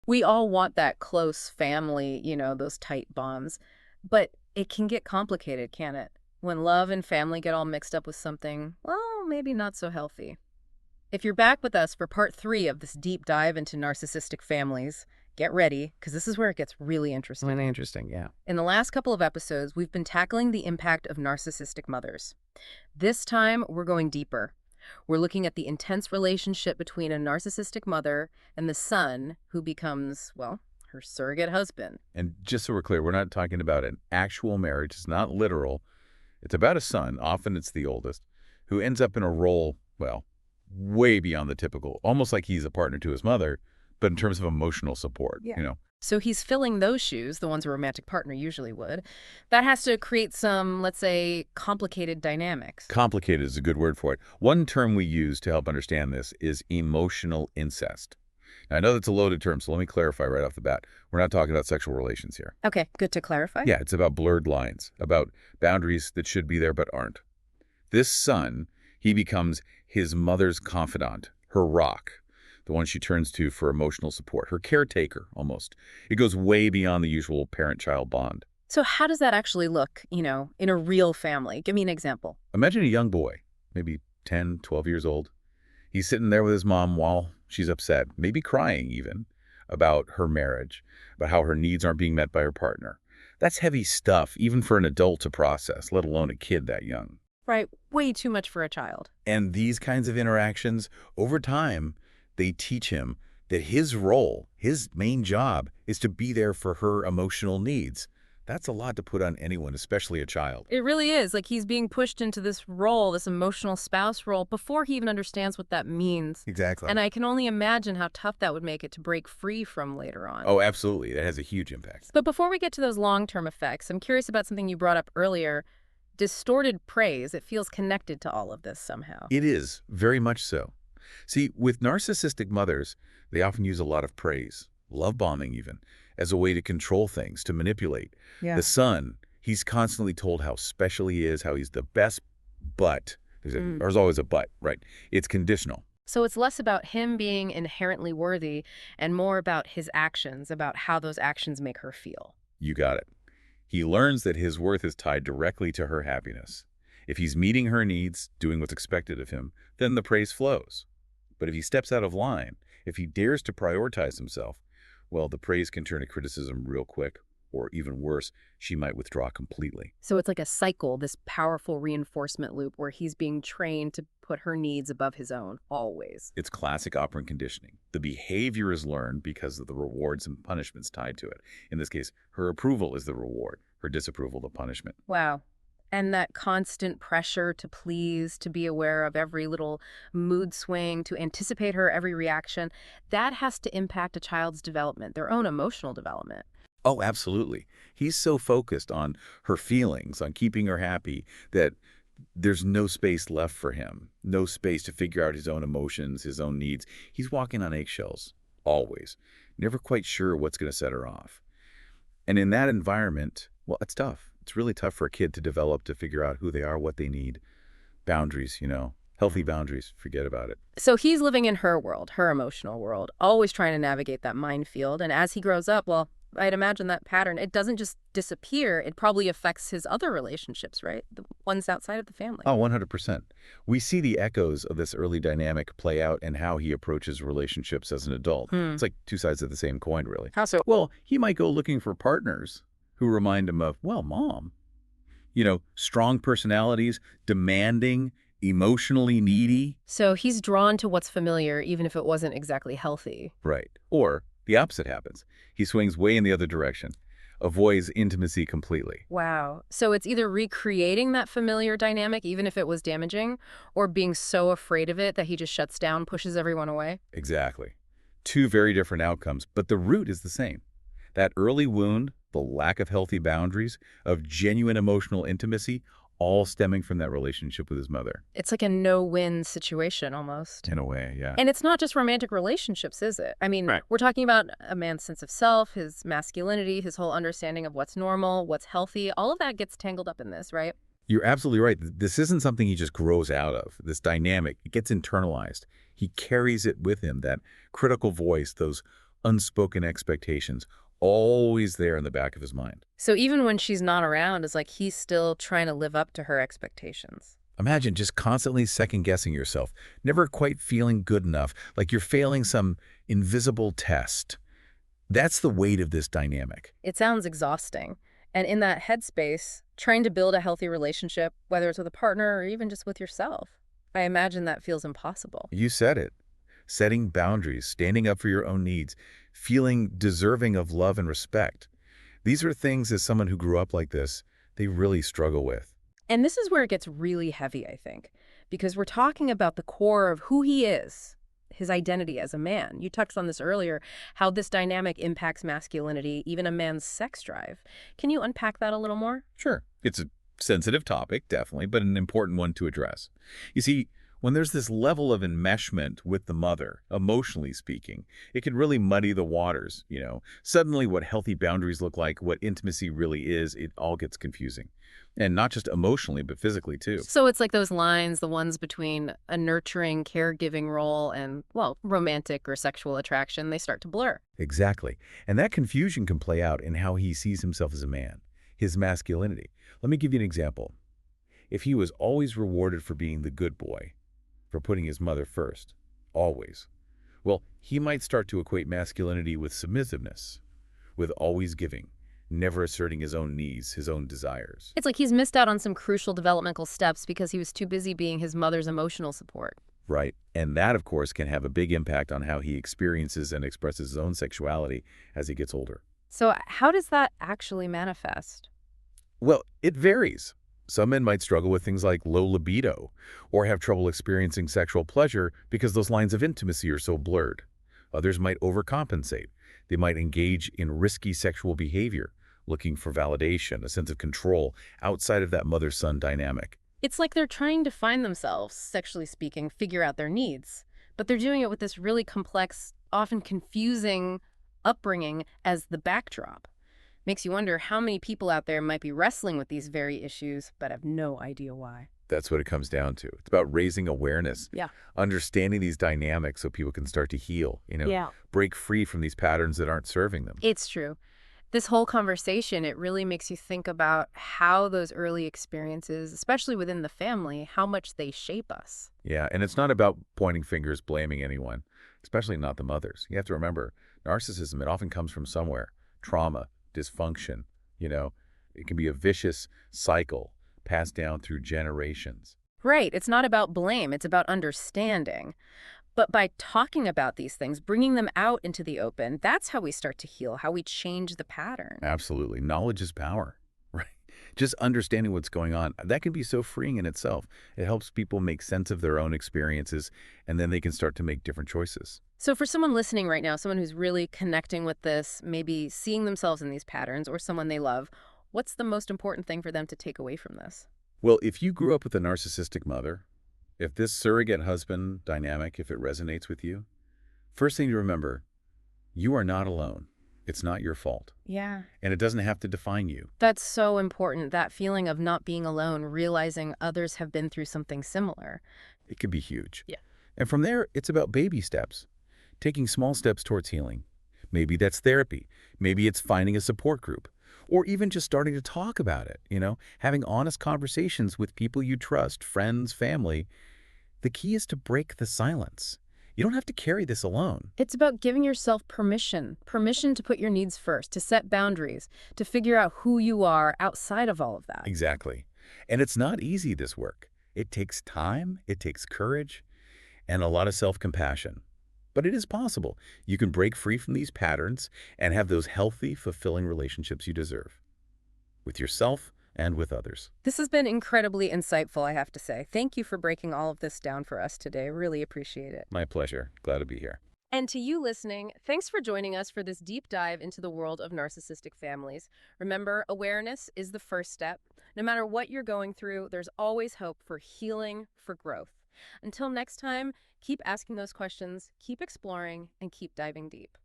We all want that close family, those tight bonds. But it can get complicated, can't it? When love and family get all mixed up with something, well, maybe not so healthy. If you're back with us for part 3 of this deep dive into narcissistic families, get ready, because this is where it gets really interesting. Really interesting, yeah. In the last couple of episodes, we've been tackling the impact of narcissistic mothers. This time, we're going deeper. We're looking at the intense relationship between a narcissistic mother and the son who becomes, well, her surrogate husband. And just so we're clear, we're not talking about an actual marriage. It's not literal. It's about a son, often it's the oldest, who ends up in a role, well, way beyond the typical, almost like he's a partner to his mother, but in terms of emotional support, So he's filling those shoes, the ones a romantic partner usually would. That has to create some, let's say, complicated dynamics. Complicated is a good word for it. One term we use to help understand this is emotional incest. Now, I know that's a loaded term, so let me clarify right off the bat. We're not talking about sexual relations here. Okay, good to clarify. Yeah, it's about blurred lines, about boundaries that should be there but aren't. This son, he becomes his mother's confidant, her rock, the one she turns to for emotional support, her caretaker, almost. It goes way beyond the usual parent-child bond. So how does that actually look, in a real family? Give me an example. Imagine a young boy, maybe 10, 12 years old. He's sitting there with his mom while she's upset, maybe crying even, about her marriage, about how her needs aren't being met by her partner. That's heavy stuff, even for an adult to process, let alone a kid that young. Right, way too much for a child. And these kinds of interactions, over time, they teach him that his role, his main job, is to be there for her emotional needs. That's a lot to put on anyone, especially a child. It really is. Like he's being pushed into this role, this emotional spouse role, before he even understands what that means. Exactly. And I can only imagine how tough that would make it to break free from later on. Oh, absolutely. That has a huge impact. But before we get to those long-term effects, I'm curious about something you brought up earlier. Distorted praise. It feels connected to all of this somehow. It is, very much so. See, with narcissistic mothers, they often use a lot of praise, love bombing even, as a way to control things, to manipulate. Yeah. The son, he's constantly told how special he is, how he's the best, but, there's always a but, right? It's conditional. So it's less about him being inherently worthy and more about his actions, about how those actions make her feel. You got it. He learns that his worth is tied directly to her happiness. If he's meeting her needs, doing what's expected of him, then the praise flows. But if he steps out of line, if he dares to prioritize himself, well, the praise can turn to criticism real quick, or even worse, she might withdraw completely. So it's like a cycle, this powerful reinforcement loop where he's being trained to put her needs above his own, always. It's classic operant conditioning. The behavior is learned because of the rewards and punishments tied to it. In this case, her approval is the reward, her disapproval the punishment. Wow. And that constant pressure to please, to be aware of every little mood swing, to anticipate her every reaction, that has to impact a child's development, their own emotional development. Oh, absolutely. He's so focused on her feelings, on keeping her happy, that there's no space left for him, no space to figure out his own emotions, his own needs. He's walking on eggshells, always, never quite sure what's going to set her off. And in that environment, well, it's tough. It's really tough for a kid to develop, to figure out who they are, what they need. Boundaries, healthy boundaries, forget about it. So he's living in her world, her emotional world, always trying to navigate that minefield. And as he grows up, well, I'd imagine that pattern, it doesn't just disappear. It probably affects his other relationships, right? The ones outside of the family. Oh, 100%. We see the echoes of this early dynamic play out in how he approaches relationships as an adult. It's like two sides of the same coin, really. How so? Well, he might go looking for partners who remind him of, well, mom. Strong personalities, demanding, emotionally needy. So he's drawn to what's familiar, even if it wasn't exactly healthy. Right. Or the opposite happens. He swings way in the other direction, avoids intimacy completely. Wow. So it's either recreating that familiar dynamic, even if it was damaging, or being so afraid of it that he just shuts down, pushes everyone away? Exactly. Two very different outcomes, but the root is the same. That early wound, the lack of healthy boundaries, of genuine emotional intimacy, all stemming from that relationship with his mother. It's like a no-win situation almost. In a way, yeah. And it's not just romantic relationships, is it? I mean, Right. We're talking about a man's sense of self, his masculinity, his whole understanding of what's normal, what's healthy. All of that gets tangled up in this, right? You're absolutely right. This isn't something he just grows out of. This dynamic, it gets internalized. He carries it with him, that critical voice, those unspoken expectations, always there in the back of his mind. So even when she's not around, it's like he's still trying to live up to her expectations. Imagine just constantly second-guessing yourself, never quite feeling good enough, like you're failing some invisible test. That's the weight of this dynamic. It sounds exhausting. And in that headspace, trying to build a healthy relationship, whether it's with a partner or even just with yourself, I imagine that feels impossible. You said it. Setting boundaries, standing up for your own needs, feeling deserving of love and respect. These are things, as someone who grew up like this, they really struggle with. And this is where it gets really heavy, I think, because we're talking about the core of who he is, his identity as a man. You touched on this earlier, how this dynamic impacts masculinity, even a man's sex drive. Can you unpack that a little more? Sure. It's a sensitive topic, definitely, but an important one to address. You see, when there's this level of enmeshment with the mother, emotionally speaking, it can really muddy the waters. Suddenly what healthy boundaries look like, what intimacy really is, it all gets confusing. And not just emotionally, but physically too. So it's like those lines, the ones between a nurturing, caregiving role and, well, romantic or sexual attraction, they start to blur. Exactly. And that confusion can play out in how he sees himself as a man, his masculinity. Let me give you an example. If he was always rewarded for being the good boy, for putting his mother first, always, well, he might start to equate masculinity with submissiveness, with always giving, never asserting his own needs, his own desires. It's like he's missed out on some crucial developmental steps because he was too busy being his mother's emotional support. Right. And that, of course, can have a big impact on how he experiences and expresses his own sexuality as he gets older. So how does that actually manifest? Well, it varies. Some men might struggle with things like low libido or have trouble experiencing sexual pleasure because those lines of intimacy are so blurred. Others might overcompensate. They might engage in risky sexual behavior, looking for validation, a sense of control outside of that mother-son dynamic. It's like they're trying to find themselves, sexually speaking, figure out their needs. But they're doing it with this really complex, often confusing upbringing as the backdrop. Makes you wonder how many people out there might be wrestling with these very issues, but have no idea why. That's what it comes down to. It's about raising awareness, Yeah. understanding these dynamics so people can start to heal, Yeah. break free from these patterns that aren't serving them. It's true. This whole conversation, it really makes you think about how those early experiences, especially within the family, how much they shape us. Yeah, and it's not about pointing fingers, blaming anyone, especially not the mothers. You have to remember, narcissism, it often comes from somewhere. Trauma, dysfunction. It can be a vicious cycle passed down through generations. Right. It's not about blame. It's about understanding. But by talking about these things, bringing them out into the open, that's how we start to heal, how we change the pattern. Absolutely. Knowledge is power, right? Just understanding what's going on, that can be so freeing in itself. It helps people make sense of their own experiences, and then they can start to make different choices. So for someone listening right now, someone who's really connecting with this, maybe seeing themselves in these patterns or someone they love, what's the most important thing for them to take away from this? Well, if you grew up with a narcissistic mother, if this surrogate husband dynamic, if it resonates with you, first thing to remember, you are not alone. It's not your fault. Yeah. And it doesn't have to define you. That's so important, that feeling of not being alone, realizing others have been through something similar. It can be huge. Yeah. And from there, it's about baby steps, taking small steps towards healing. Maybe that's therapy. Maybe it's finding a support group. Or even just starting to talk about it, having honest conversations with people you trust, friends, family. The key is to break the silence. You don't have to carry this alone. It's about giving yourself permission to put your needs first, to set boundaries, to figure out who you are outside of all of that. Exactly. And it's not easy, this work. It takes time, it takes courage, and a lot of self-compassion. But it is possible. You can break free from these patterns and have those healthy, fulfilling relationships you deserve. With yourself and with others. This has been incredibly insightful, I have to say. Thank you for breaking all of this down for us today. Really appreciate it. My pleasure. Glad to be here. And to you listening, thanks for joining us for this deep dive into the world of narcissistic families. Remember, awareness is the first step. No matter what you're going through, there's always hope for healing, for growth. Until next time, keep asking those questions, keep exploring, and keep diving deep.